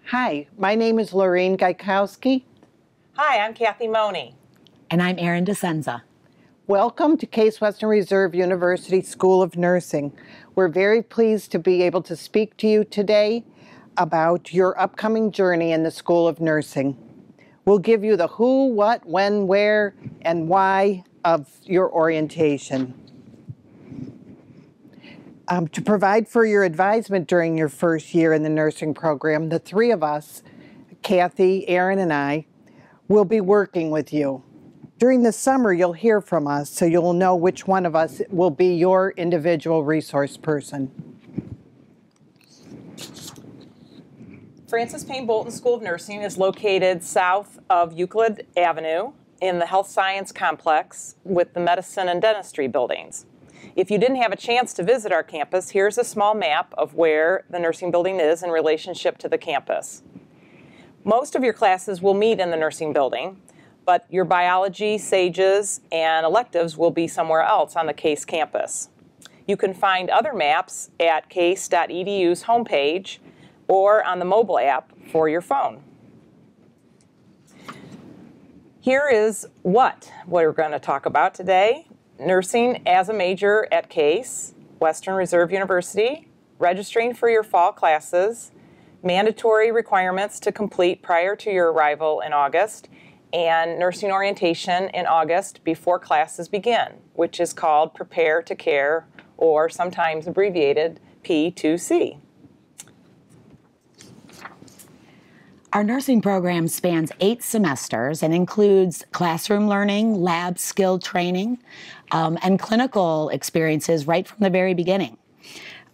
Hi, my name is Lorraine Gaikowski. Hi, I'm Kathy Money. And I'm Erin DeSenza. Welcome to Case Western Reserve University School of Nursing. We're very pleased to be able to speak to you today about your upcoming journey in the School of Nursing. We'll give you the who, what, when, where, and why of your orientation. To provide for your advisement during your first year in the nursing program, the three of us, Kathy, Erin, and I, will be working with you. During the summer, you'll hear from us, so you'll know which one of us will be your individual resource person. Francis Payne Bolton School of Nursing is located south of Euclid Avenue in the Health Science Complex with the Medicine and Dentistry buildings. If you didn't have a chance to visit our campus, here's a small map of where the nursing building is in relationship to the campus. Most of your classes will meet in the nursing building, but your biology, SAGES, and electives will be somewhere else on the CASE campus. You can find other maps at case.edu's homepage or on the mobile app for your phone. Here is what we're going to talk about today. Nursing as a major at CASE, Western Reserve University, registering for your fall classes, mandatory requirements to complete prior to your arrival in August, and nursing orientation in August before classes begin, which is called Prepare to Care, or sometimes abbreviated P2C. Our nursing program spans 8 semesters and includes classroom learning, lab skill training, and clinical experiences right from the very beginning.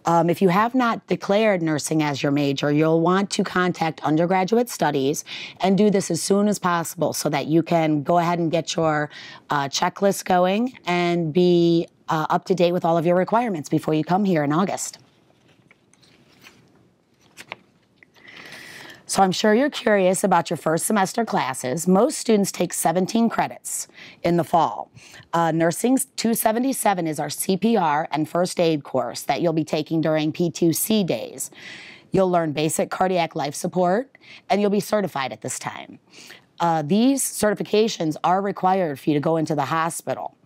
If you have not declared nursing as your major, you'll want to contact Undergraduate Studies and do this as soon as possible so that you can go ahead and get your checklist going and be up to date with all of your requirements before you come here in August. So I'm sure you're curious about your first semester classes. Most students take 17 credits in the fall. Nursing 277 is our CPR and first aid course that you'll be taking during P2C days. You'll learn basic cardiac life support, and you'll be certified at this time. These certifications are required for you to go into the hospital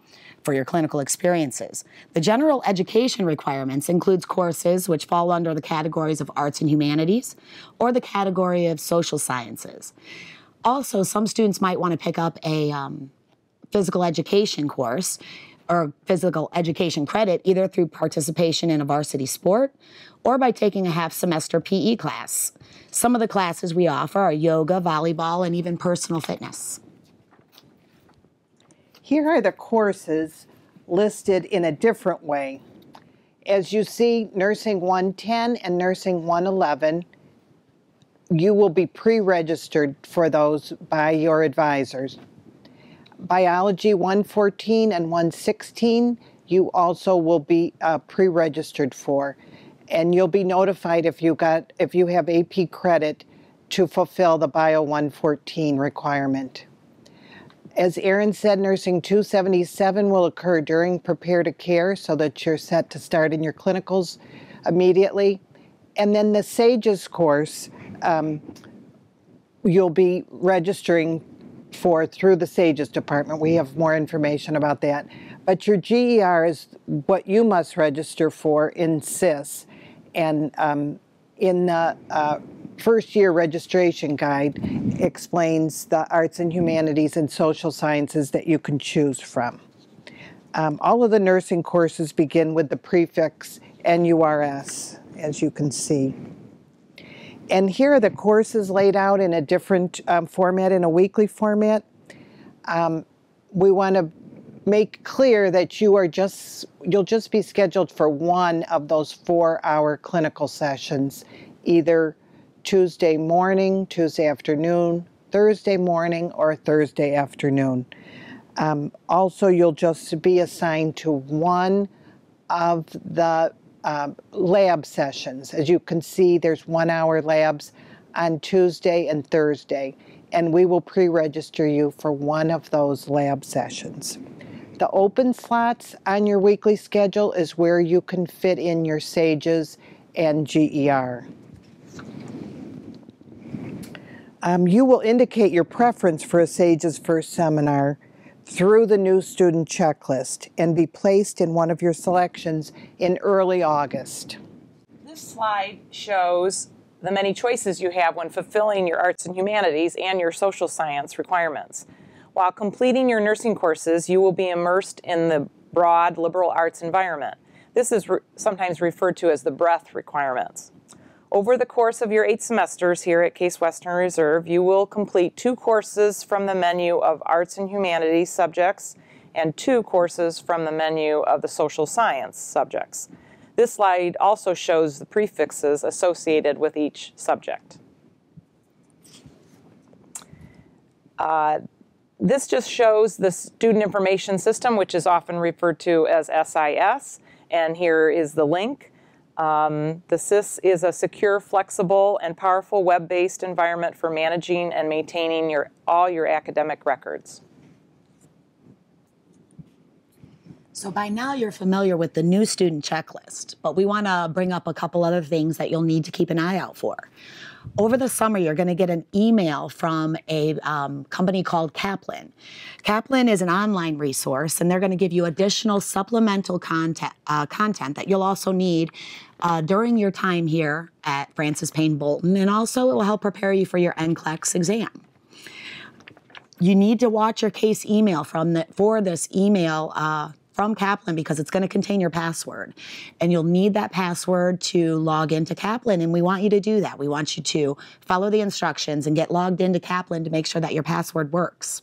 for your clinical experiences. The general education requirements includes courses which fall under the categories of arts and humanities or the category of social sciences. Also, some students might want to pick up a physical education course or physical education credit either through participation in a varsity sport or by taking a half-semester PE class. Some of the classes we offer are yoga, volleyball, and even personal fitness. Here are the courses listed in a different way. As you see, Nursing 110 and Nursing 111, you will be pre-registered for those by your advisors. Biology 114 and 116, you also will be pre-registered for. And you'll be notified if you have AP credit to fulfill the Bio 114 requirement. As Erin said, Nursing 277 will occur during Prepare to Care so that you're set to start in your clinicals immediately. And then the SAGES course, you'll be registering for through the SAGES department. We have more information about that. But your GER is what you must register for in CIS. And in the first year registration guide explains the arts and humanities and social sciences that you can choose from. All of the nursing courses begin with the prefix NURS, as you can see. And here are the courses laid out in a different format, in a weekly format. We want to make clear that you'll just be scheduled for one of those 4-hour clinical sessions, either Tuesday morning, Tuesday afternoon, Thursday morning, or Thursday afternoon. Also, you'll just be assigned to one of the lab sessions. As you can see, there's 1-hour labs on Tuesday and Thursday, and we will pre-register you for one of those lab sessions. The open slots on your weekly schedule is where you can fit in your SAGES and GER. You will indicate your preference for a SAGE's first seminar through the new student checklist and be placed in one of your selections in early August. This slide shows the many choices you have when fulfilling your arts and humanities and your social science requirements. While completing your nursing courses, you will be immersed in the broad liberal arts environment. This is sometimes referred to as the breadth requirements. Over the course of your 8 semesters here at Case Western Reserve, you will complete 2 courses from the menu of arts and humanities subjects and 2 courses from the menu of the social science subjects. This slide also shows the prefixes associated with each subject. This just shows the Student Information System, which is often referred to as SIS, and here is the link. The SIS is a secure, flexible, and powerful web-based environment for managing and maintaining all your academic records. So by now you're familiar with the new student checklist, but we want to bring up a couple other things that you'll need to keep an eye out for. Over the summer, you're going to get an email from a company called Kaplan. Kaplan is an online resource, and they're going to give you additional supplemental content that you'll also need during your time here at Francis Payne Bolton, and also it will help prepare you for your NCLEX exam. You need to watch your case email for this email from Kaplan because it's going to contain your password. And you'll need that password to log into Kaplan, and we want you to do that. We want you to follow the instructions and get logged into Kaplan to make sure that your password works.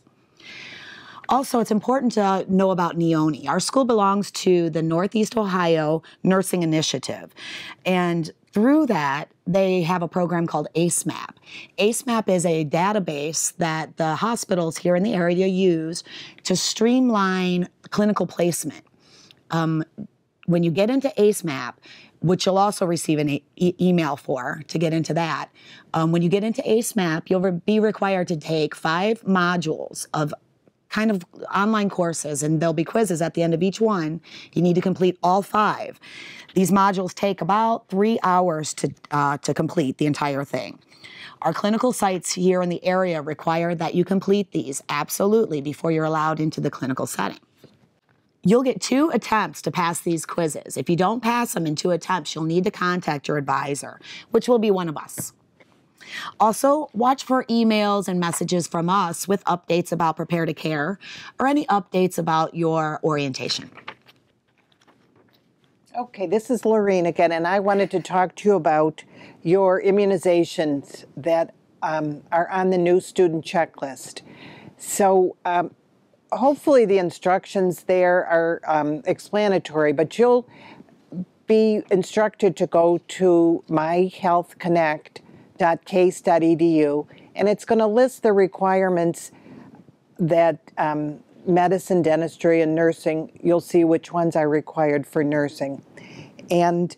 Also, it's important to know about NEONI. Our school belongs to the Northeast Ohio Nursing Initiative. And through that, they have a program called ACEMAP. ACEMAP is a database that the hospitals here in the area use to streamline clinical placement. When you get into ACEMAP, which you'll also receive an email for to get into that, when you get into ACEMAP, you'll be required to take 5 modules of kind of online courses, and there'll be quizzes at the end of each one. You need to complete all 5. These modules take about 3 hours to complete the entire thing. Our clinical sites here in the area require that you complete these absolutely before you're allowed into the clinical setting. You'll get 2 attempts to pass these quizzes. If you don't pass them in 2 attempts, you'll need to contact your advisor, which will be one of us. Also, watch for emails and messages from us with updates about Prepare to Care or any updates about your orientation. Okay, this is Lorene again, and I wanted to talk to you about your immunizations that are on the new student checklist. So hopefully the instructions there are explanatory, but you'll be instructed to go to myhealthconnect.case.edu, and it's going to list the requirements that medicine, dentistry, and nursing, you'll see which ones are required for nursing. And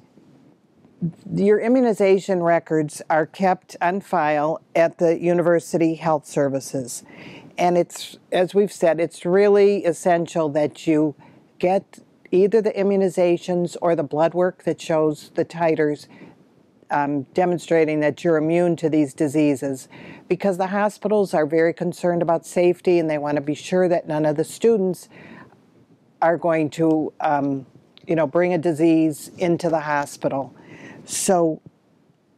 your immunization records are kept on file at the University Health Services. And it's, as we've said, it's really essential that you get either the immunizations or the blood work that shows the titers demonstrating that you're immune to these diseases, because the hospitals are very concerned about safety and they want to be sure that none of the students are going to bring a disease into the hospital. So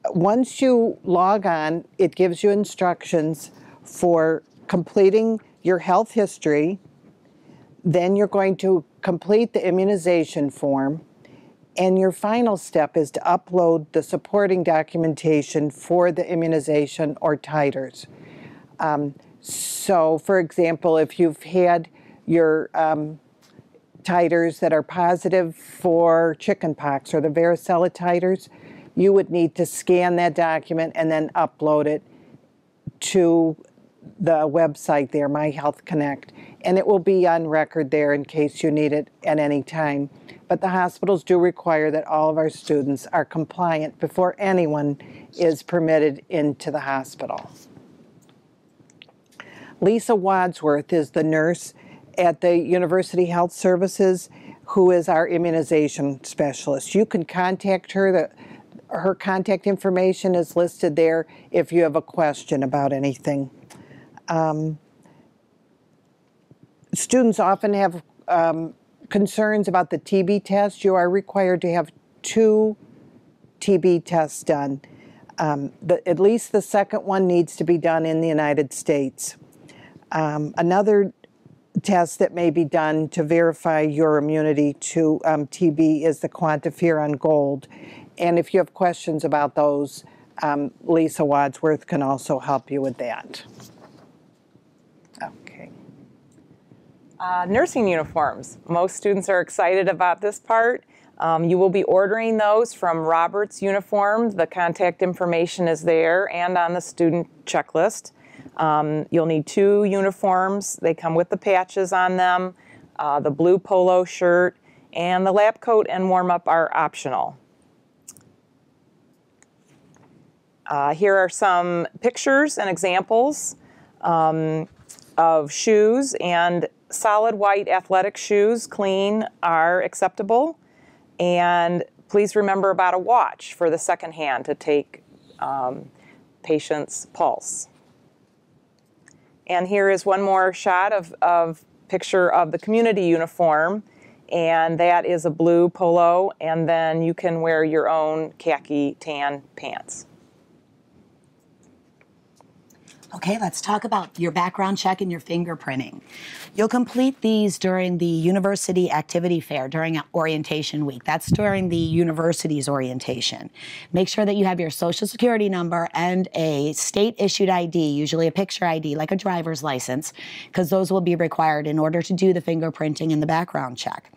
once you log on, it gives you instructions for completing your health history. Then you're going to complete the immunization form. And your final step is to upload the supporting documentation for the immunization or titers. So, for example, if you've had your titers that are positive for chickenpox or the varicella titers, you would need to scan that document and then upload it to the website there, My Health Connect. And it will be on record there in case you need it at any time. But the hospitals do require that all of our students are compliant before anyone is permitted into the hospital. Lisa Wadsworth is the nurse at the University Health Services who is our immunization specialist. You can contact her. Her contact information is listed there if you have a question about anything. Students often have concerns about the TB test. You are required to have 2 TB tests done. At least the second one needs to be done in the United States. Another test that may be done to verify your immunity to TB is the quantiferon gold. And if you have questions about those, Lisa Wadsworth can also help you with that. Okay. Nursing uniforms. Most students are excited about this part. You will be ordering those from Robert's Uniform. The contact information is there and on the student checklist. You'll need 2 uniforms. They come with the patches on them, the blue polo shirt, and the lab coat and warm-up are optional. Here are some pictures and examples of shoes, and solid white athletic shoes, clean, are acceptable. And please remember about a watch for the second hand to take patient's pulse. And here is one more shot of picture of the community uniform, and that is a blue polo, and then you can wear your own khaki tan pants. Okay, let's talk about your background check and your fingerprinting. You'll complete these during the university activity fair during orientation week. That's during the university's orientation. Make sure that you have your social security number and a state-issued ID, usually a picture ID like a driver's license, because those will be required in order to do the fingerprinting and the background check.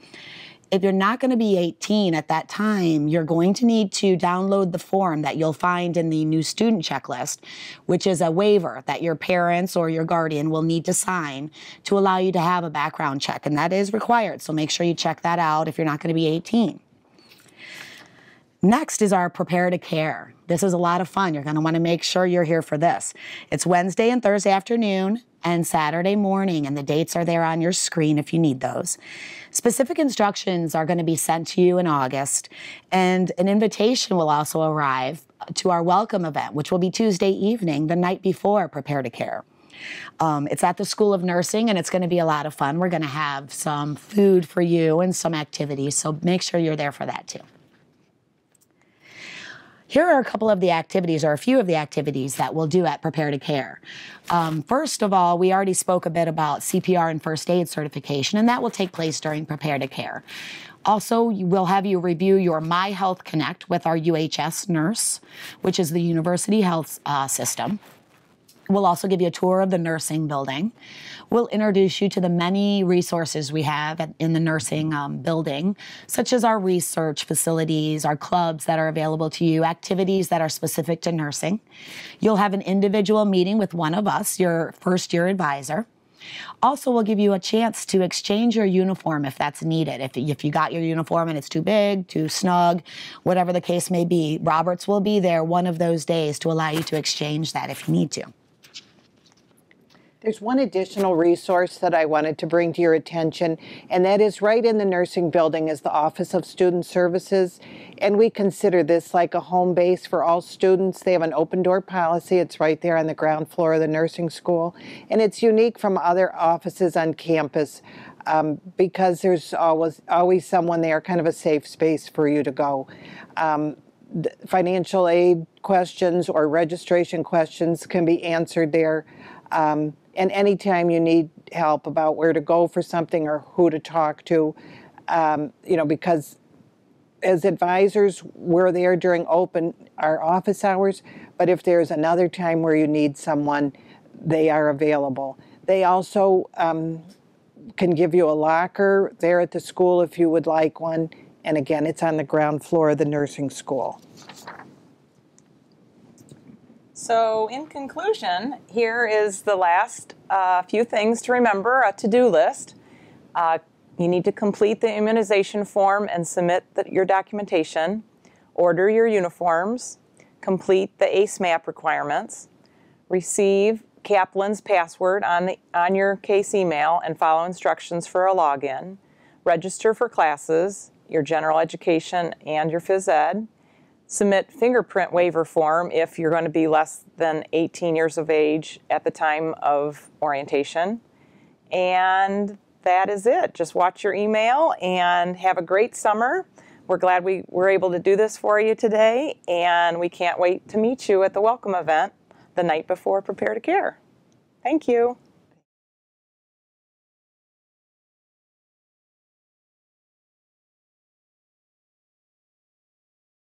If you're not going to be 18 at that time, you're going to need to download the form that you'll find in the new student checklist, which is a waiver that your parents or your guardian will need to sign to allow you to have a background check, and that is required. So make sure you check that out if you're not going to be 18. Next is our Prepare to Care. This is a lot of fun. You're going to want to make sure you're here for this. It's Wednesday and Thursday afternoon and Saturday morning, and the dates are there on your screen if you need those. Specific instructions are going to be sent to you in August, and an invitation will also arrive to our welcome event, which will be Tuesday evening, the night before Prepare to Care. It's at the School of Nursing, and it's going to be a lot of fun. We're going to have some food for you and some activities, so make sure you're there for that too. Here are a couple of the activities, or a few of the activities that we'll do at Prepare to Care. First of all, we already spoke a bit about CPR and first aid certification, and that will take place during Prepare to Care. Also, we'll have you review your My Health Connect with our UHS nurse, which is the university health system. We'll also give you a tour of the nursing building. We'll introduce you to the many resources we have in the nursing building, such as our research facilities, our clubs that are available to you, activities that are specific to nursing. You'll have an individual meeting with one of us, your first-year advisor. Also, we'll give you a chance to exchange your uniform if that's needed. If you got your uniform and it's too big, too snug, whatever the case may be, Roberts will be there one of those days to allow you to exchange that if you need to. There's one additional resource that I wanted to bring to your attention, and that is right in the nursing building is the Office of Student Services, and we consider this like a home base for all students. They have an open door policy. It's right there on the ground floor of the nursing school, and it's unique from other offices on campus because there's always someone there, kind of a safe space for you to go. Financial aid questions or registration questions can be answered there. And anytime you need help about where to go for something or who to talk to, because as advisors, we're there during our office hours, but if there's another time where you need someone, they are available. They also can give you a locker there at the school if you would like one. And again, it's on the ground floor of the nursing school. So in conclusion, here is the last few things to remember, a to-do list. You need to complete the immunization form and submit your documentation, order your uniforms, complete the ACE map requirements, receive Kaplan's password on your case email and follow instructions for a login, register for classes, your general education and your phys ed, submit fingerprint waiver form if you're going to be less than 18 years of age at the time of orientation. And that is it. Just watch your email and have a great summer. We're glad we were able to do this for you today, and we can't wait to meet you at the welcome event the night before Prepare to Care. Thank you.